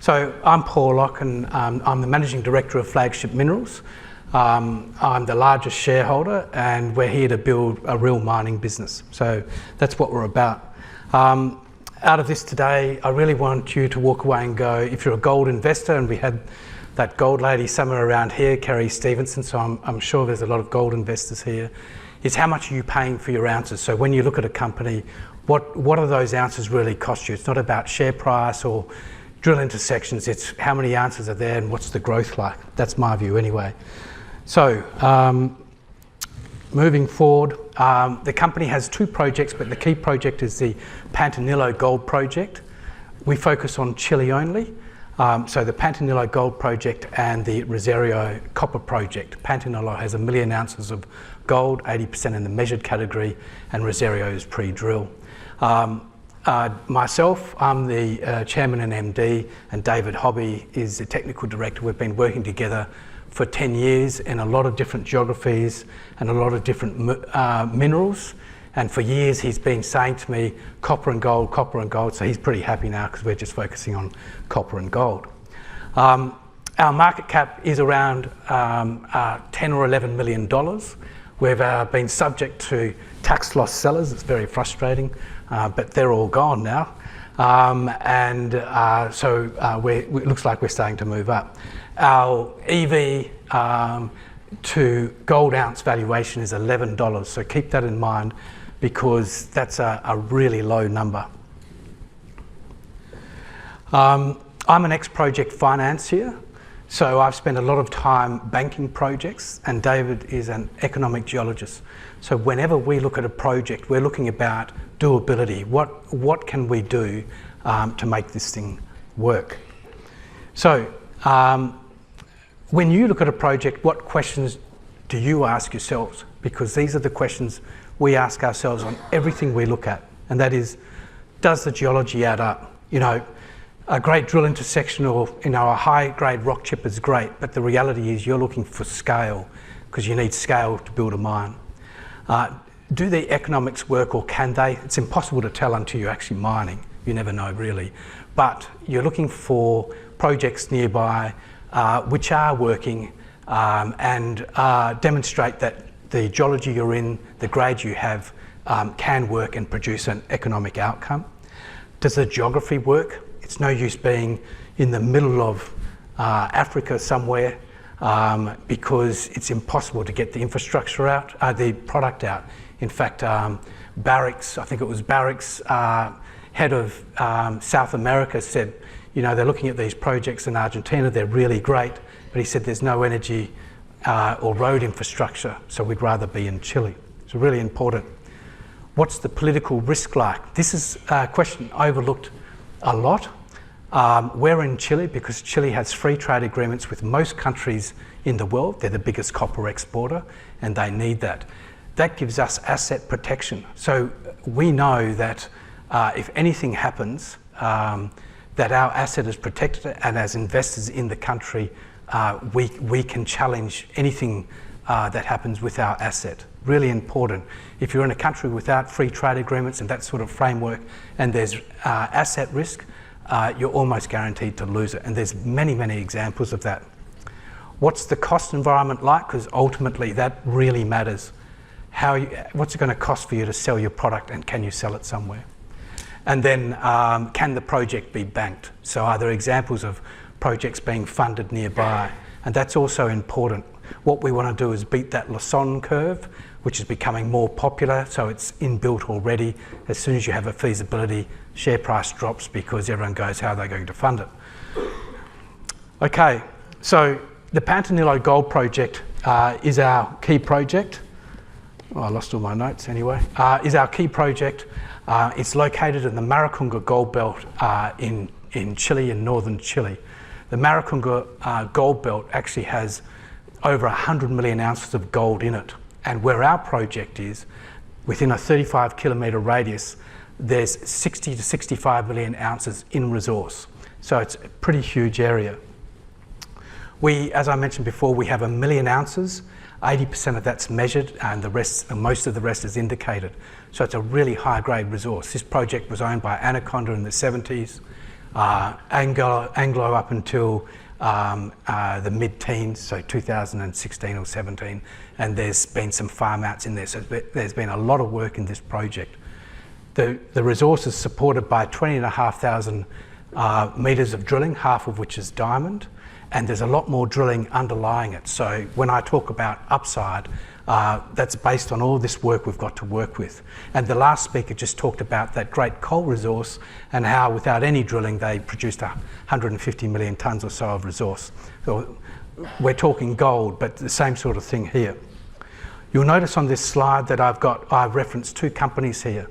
So I'm Paul Lock, and I'm the Managing Director of Flagship Minerals. I'm the largest shareholder, and we're here to build a real mining business. So that's what we're about. Out of this today, I really want you to walk away and go, if you're a gold investor, and we had that gold lady somewhere around here, Kerry Stevenson, so I'm sure there's a lot of gold investors here, is how much are you paying for your ounces? So when you look at a company, what do those ounces really cost you? It's not about share price or drill intersections, it's how many ounces are there and what's the growth like. That's my view anyway. So moving forward, the company has two projects, but the key project is the Pantanillo Gold Project. We focus on Chile only. So the Pantanillo Gold Project and the Rosario Copper Project. Pantanillo has 1 million ounces of gold, 80% in the measured category, and Rosario is pre-drill. Myself, I'm the Chairman and MD, and David Hobby is the Technical Director. We've been working together for 10 years in a lot of different geographies and a lot of different minerals. And for years he's been saying to me, copper and gold, so he's pretty happy now because we're just focusing on copper and gold. Our market cap is around 10 or $11 million. We've been subject to tax loss sellers. It's very frustrating, but they're all gone now. So it looks like we're starting to move up. Our EV to gold ounce valuation is $11, so keep that in mind because that's a really low number. I'm an ex-project financier, so I've spent a lot of time banking projects, and David is an economic geologist. So whenever we look at a project, we're looking about doability. What can we do to make this thing work? So when you look at a project, what questions do you ask yourselves? Because these are the questions we ask ourselves on everything we look at, and that is, does the geology add up? You know, a great drill intersection or a high-grade rock chip is great, but the reality is you're looking for scale because you need scale to build a mine. Do the economics work, or can they? It's impossible to tell until you're actually mining. You never know really, but you're looking for projects nearby which are working and demonstrate that the geology you're in, the grade you have, can work and produce an economic outcome. Does the geography work? It's no use being in the middle of Africa somewhere because it's impossible to get the infrastructure out, the product out. In fact, Barrick's, I think it was Barrick's head of South America said, you know, they're looking at these projects in Argentina, they're really great, but he said there's no energy or road infrastructure, so we'd rather be in Chile. It's really important. What's the political risk like? This is a question overlooked a lot. We're in Chile because Chile has free trade agreements with most countries in the world. They're the biggest copper exporter, and they need that. That gives us asset protection. So we know that if anything happens, that our asset is protected, and as investors in the country, we can challenge anything that happens with our asset. Really important. If you're in a country without free trade agreements and that sort of framework, and there's asset risk, you're almost guaranteed to lose it. And there's many, many examples of that. What's the cost environment like? Because ultimately that really matters. What's it going to cost for you to sell your product, and can you sell it somewhere? And then can the project be banked? So are there examples of projects being funded nearby? And that's also important. What we want to do is beat that Lassonde curve, which is becoming more popular, so it's inbuilt already. As soon as you have a feasibility, share price drops because everyone goes, how are they going to fund it? Okay, so the Pantanillo Gold Project is our key project. Oh, I lost all my notes anyway. Is our key project. It's located in the Maricunga Gold Belt in Chile, in northern Chile. The Maricunga Gold Belt actually has over 100 million ounces of gold in it. And where our project is, within a 35-kilometre radius, there's 60 to 65 million ounces in resource. So it's a pretty huge area. As I mentioned before, we have 1 million ounces. 80% of that's measured, and most of the rest is indicated. So it's a really high-grade resource. This project was owned by Anaconda in the 70s. Anglo up until the mid-teens, so 2016 or 17, and there's been some farm outs in there, so there's been a lot of work in this project. The resource is supported by 20,500 metres of drilling, half of which is diamond, and there's a lot more drilling underlying it. So when I talk about upside, that's based on all this work we've got to work with. And the last speaker just talked about that great coal resource and how without any drilling they produced 150 million tonnes or so of resource. So we're talking gold, but the same sort of thing here. You'll notice on this slide that I've referenced two companies here.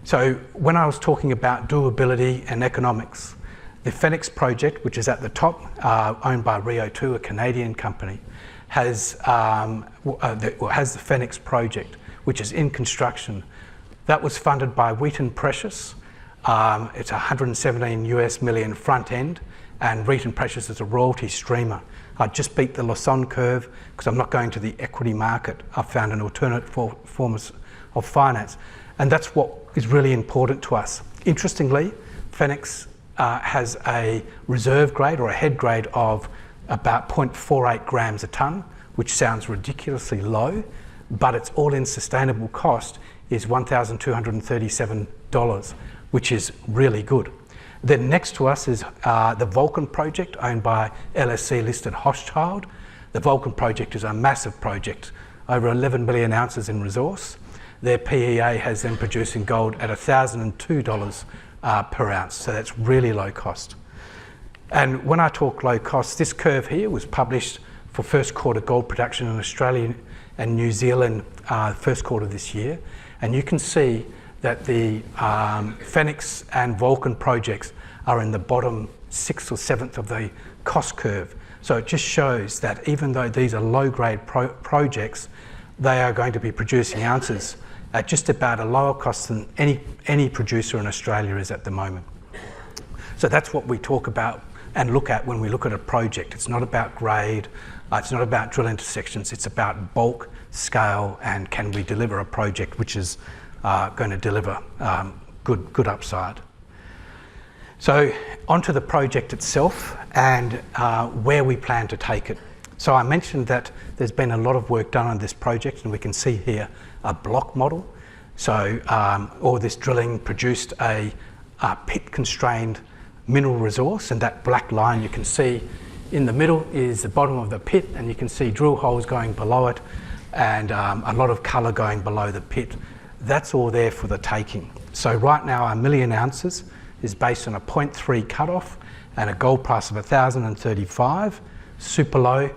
So when I was talking about doability and economics, the Phoenix project, which is at the top, owned by Rio 2, a Canadian company, has the Phoenix project, which is in construction. That was funded by Wheaton Precious. It's 117 US million front end, and Wheaton Precious is a royalty streamer. I just beat the Lassonde curve because I'm not going to the equity market. I've found an alternate form of finance, and that's what is really important to us. Interestingly, Phoenix has a reserve grade or a head grade of about 0.48 grams a tonne, which sounds ridiculously low, but its all-in sustainable cost is $1,237, which is really good. Then next to us is the Vulcan project, owned by LSE-listed Hochschild. The Vulcan project is a massive project, over 11 million ounces in resource. Their PEA has them producing gold at $1,002 per ounce, so that's really low cost. And when I talk low cost, this curve here was published for first quarter gold production in Australia and New Zealand first quarter this year. And you can see that the Phoenix and Vulcan projects are in the bottom 6th or 7th of the cost curve. So it just shows that even though these are low grade projects, they are going to be producing ounces at just about a lower cost than any producer in Australia is at the moment. So that's what we talk about and look at when we look at a project. It's not about grade, it's not about drill intersections, it's about bulk, scale, and can we deliver a project which is going to deliver good upside. So onto the project itself and where we plan to take it. So I mentioned that there's been a lot of work done on this project, and we can see here a block model. So all this drilling produced a pit-constrained mineral resource, and that black line you can see in the middle is the bottom of the pit, and you can see drill holes going below it and a lot of colour going below the pit. That's all there for the taking. So right now our million ounces is based on a 0.3 cutoff and a gold price of 1,035, super low.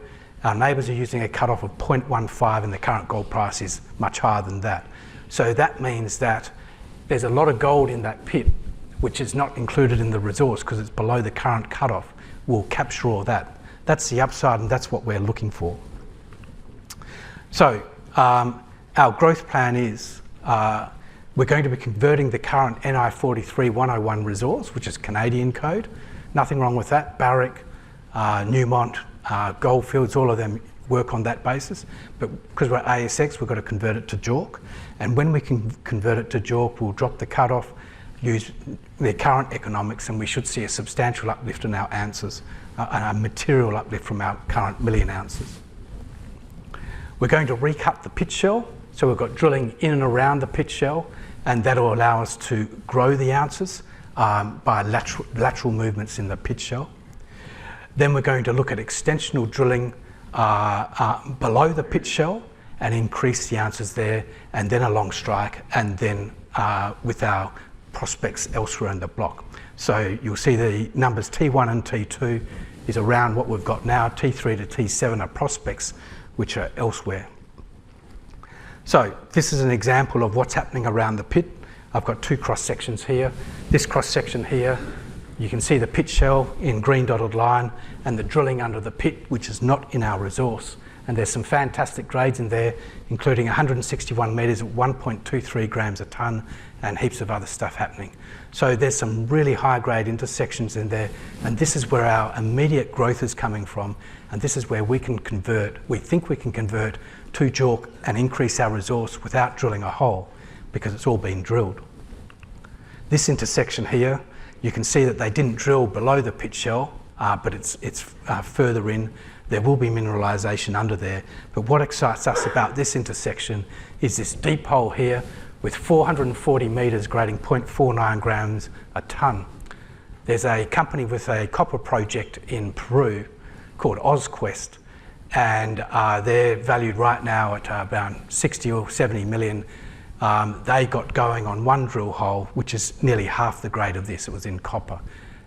Our neighbours are using a cutoff of 0.15 and the current gold price is much higher than that. So that means that there's a lot of gold in that pit which is not included in the resource because it's below the current cutoff. We'll capture all that. That's the upside, and that's what we're looking for. So our growth plan is we're going to be converting the current NI 43-101 resource, which is Canadian code. Nothing wrong with that. Barrick, Newmont, Goldfields, all of them work on that basis. But because we're ASX, we've got to convert it to JORC. And when we can convert it to JORC, we'll drop the cutoff, use their current economics, and we should see a substantial uplift in our ounces, and a material uplift from our current million ounces. We're going to recut the pit shell, so we've got drilling in and around the pit shell, and that will allow us to grow the ounces by lateral movements in the pit shell. Then we're going to look at extensional drilling below the pit shell and increase the ounces there, and then along strike, and then with our prospects elsewhere in the block. So you'll see the numbers T1 and T2 is around what we've got now. T3 to T7 are prospects which are elsewhere. So this is an example of what's happening around the pit. I've got two cross sections here. This cross section here, you can see the pit shell in green dotted line and the drilling under the pit, which is not in our resource. And there's some fantastic grades in there, including 161 metres at 1.23 grams a tonne and heaps of other stuff happening. So there's some really high grade intersections in there, and this is where our immediate growth is coming from, and this is where we can convert. We think we can convert to JORC and increase our resource without drilling a hole because it's all been drilled. This intersection here You can see that they didn't drill below the pit shell, but it's further in. There will be mineralisation under there. But what excites us about this intersection is this deep hole here with 440 metres grading 0.49 grams a tonne. There's a company with a copper project in Peru called OzQuest, and they're valued right now at around 60 or 70 million. They got going on one drill hole, which is nearly half the grade of this. It was in copper,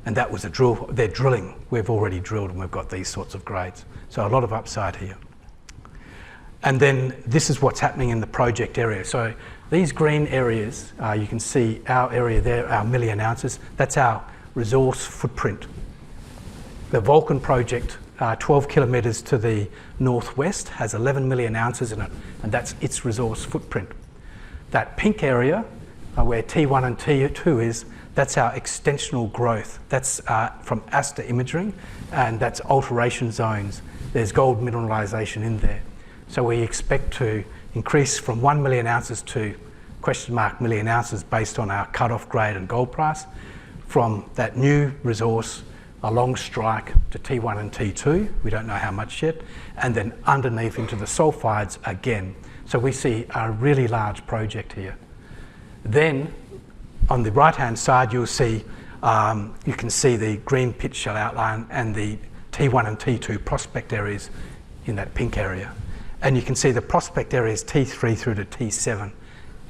and that was a drill. They're drilling. We've already drilled, and we've got these sorts of grades. So a lot of upside here. And then this is what's happening in the project area. So these green areas, you can see our area there, our million ounces. That's our resource footprint. The Vulcan project, 12 kilometres to the northwest, has 11 million ounces in it, and that's its resource footprint. That pink area, where T1 and T2 is, that's our extensional growth. That's from ASTA imaging, and that's alteration zones. There's gold mineralisation in there. So we expect to increase from 1 million ounces to $million ounces based on our cut-off grade and gold price, from that new resource along strike to T1 and T2, we don't know how much yet, and then underneath into the sulfides again. So we see a really large project here. Then on the right-hand side, you'll see, you can see the green pit shell outline and the T1 and T2 prospect areas in that pink area. And you can see the prospect areas T3 through to T7,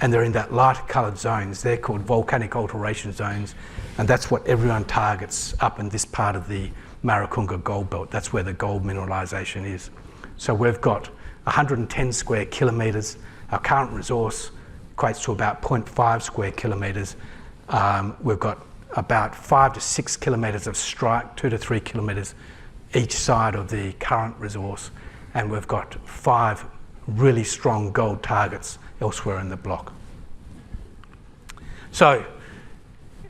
and they're in that lighter coloured zones. They're called volcanic alteration zones, and that's what everyone targets up in this part of the Maricunga gold belt. That's where the gold mineralisation is. So we've got 110 square kilometres. Our current resource equates to about 0.5 square kilometres. We've got about 5 to 6 kilometres of strike, 2 to 3 kilometres each side of the current resource, and we've got 5 really strong gold targets elsewhere in the block. So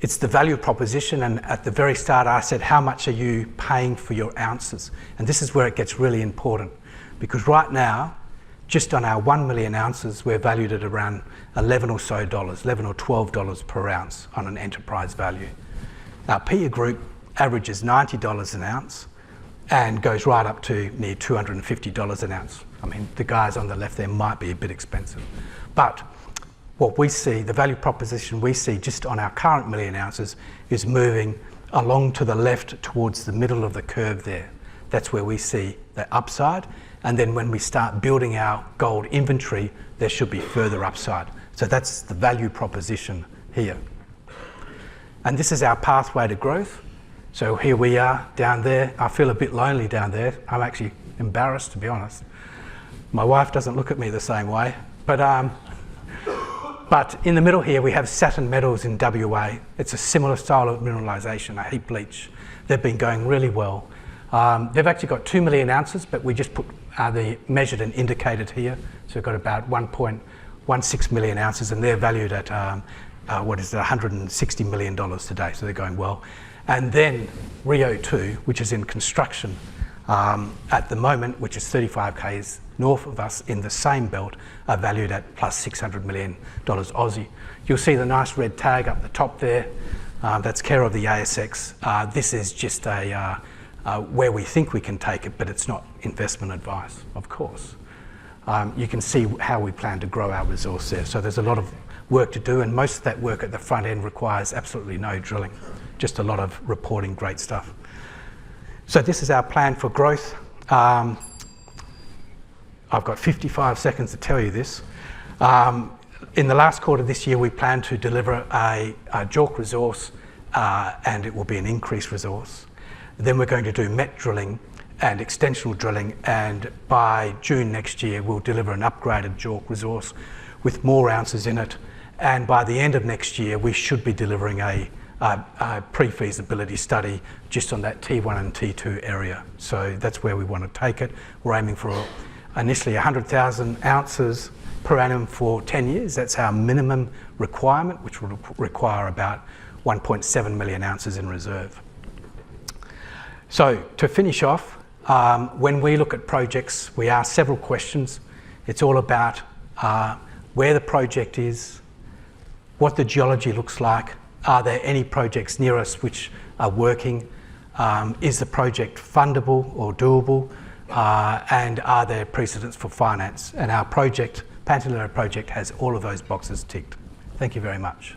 it's the value proposition, and at the very start I said, how much are you paying for your ounces? And this is where it gets really important, because right now, just on our 1 million ounces, we're valued at around $11 or so, $11 or $12 per ounce on an enterprise value. Our peer group averages $90 an ounce and goes right up to near $250 an ounce. I mean, the guys on the left there might be a bit expensive. But what we see, the value proposition we see just on our current million ounces is moving along to the left towards the middle of the curve there. That's where we see the upside. And then when we start building our gold inventory, there should be further upside. So that's the value proposition here. And this is our pathway to growth. So here we are down there. I feel a bit lonely down there. I'm actually embarrassed, to be honest. My wife doesn't look at me the same way. But in the middle here, we have Saturn Metals in WA. It's a similar style of mineralisation, a heap leach. They've been going really well. They've actually got 2 million ounces, but we just put the measured and indicated here. So we've got about 1.16 million ounces, and they're valued at $160 million today. So they're going well. And then Rio 2, which is in construction at the moment, which is 35 k's north of us in the same belt, are valued at plus $600 million Aussie. You'll see the nice red tag up the top there. That's care of the ASX. This is just where we think we can take it, but it's not investment advice, of course. You can see how we plan to grow our resource there. So there's a lot of work to do, and most of that work at the front end requires absolutely no drilling, just a lot of reporting great stuff. So this is our plan for growth. I've got 55 seconds to tell you this. In the last quarter of this year, we plan to deliver a JORC resource, and it will be an increased resource. Then we're going to do met drilling and extensional drilling, and by June next year, we'll deliver an upgraded JORC resource with more ounces in it. And by the end of next year, we should be delivering a pre-feasibility study just on that T1 and T2 area. So that's where we want to take it. We're aiming for initially 100,000 ounces per annum for 10 years. That's our minimum requirement, which will require about 1.7 million ounces in reserve. So to finish off, when we look at projects, we ask several questions. It's all about where the project is, what the geology looks like, are there any projects near us which are working? Is the project fundable or doable? And are there precedents for finance? And our project, Pantanillo project, has all of those boxes ticked. Thank you very much.